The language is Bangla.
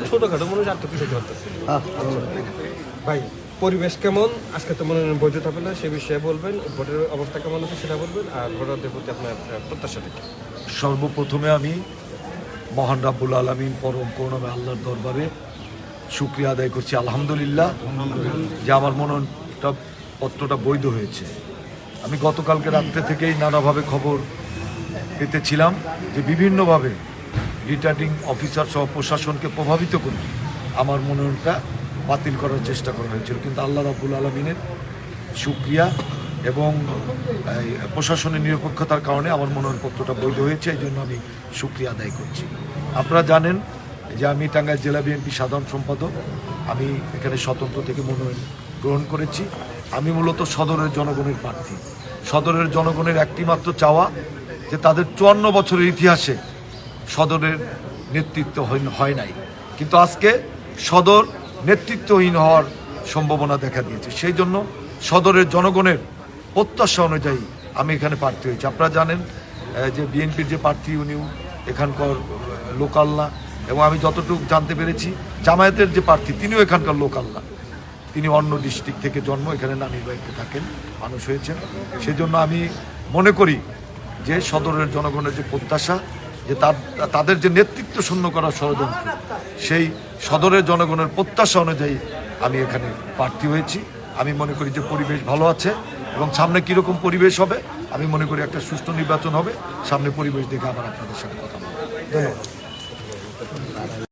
ছোটখাটো মনে হয় আর তো কিছু করতেছে ভাই। পরিবেশ কেমন আজকে তো মনে হয় বৈধতা পেলে সে বিষয়ে বলবেন, ভোটের অবস্থা কেমন আছে সেটা বলবেন, আর ভোটারদের প্রতি আপনার প্রত্যাশাটা কি? সর্বপ্রথমে আমি মহান রাব্বুল আলামিন পরম করুণাময় আল্লাহর দরবারে শুকরিয়া আদায় করছি আলহামদুলিল্লাহ যে আমার মনোনয়নটা পত্রটা বৈধ হয়েছে। আমি গতকালকে রাত্রে থেকেই নানাভাবে খবর পেতেছিলাম যে বিভিন্নভাবে রিটার্নিং অফিসার সহ প্রশাসনকে প্রভাবিত করে আমার মনোনয়নটা বাতিল করার চেষ্টা করা হয়েছিল, কিন্তু আল্লাহ রাব্বুল আলামিনের শুকরিয়া এবং প্রশাসনের নিরপেক্ষতার কারণে আমার মনোনয়নপত্রটা বৈধ হয়েছে। এই জন্য আমি শুকরিয়া আদায় করছি। আপনারা জানেন যে আমি টাঙ্গাইল জেলা বিএনপি সাধারণ সম্পাদক। আমি এখানে স্বতন্ত্র থেকে মনোনয়ন গ্রহণ করেছি। আমি মূলত সদরের জনগণের প্রার্থী। সদরের জনগণের একটি মাত্র চাওয়া যে তাদের 54 বছরের ইতিহাসে সদরের নেতৃত্ব হয় নাই, কিন্তু আজকে সদর নেতৃত্বহীন হওয়ার সম্ভাবনা দেখা দিয়েছে। সেই জন্য সদরের জনগণের প্রত্যাশা অনুযায়ী আমি এখানে প্রার্থী হয়েছি। আপনারা জানেন যে বিএনপির যে প্রার্থী উনিও এখানকার লোকাল না, এবং আমি যতটুকু জানতে পেরেছি জামায়াতের যে প্রার্থী তিনিও এখানকার লোকাল না, তিনি অন্য ডিস্ট্রিক্ট থেকে জন্ম, এখানে নানির বাড়িতে থাকেন, মানুষ হয়েছেন। সেজন্য আমি মনে করি যে সদরের জনগণের যে প্রত্যাশা যে তাদের যে নেতৃত্ব শূন্য করার ষড়যন্ত্র, সেই সদরের জনগণের প্রত্যাশা অনুযায়ী আমি এখানে প্রার্থী হয়েছি। আমি মনে করি যে পরিবেশ ভালো আছে, এবং সামনে কীরকম পরিবেশ হবে আমি মনে করি একটা সুষ্ঠু নির্বাচন হবে। সামনে পরিবেশ দেখে আবার আপনাদের সাথে কথা বলবো। ধন্যবাদ।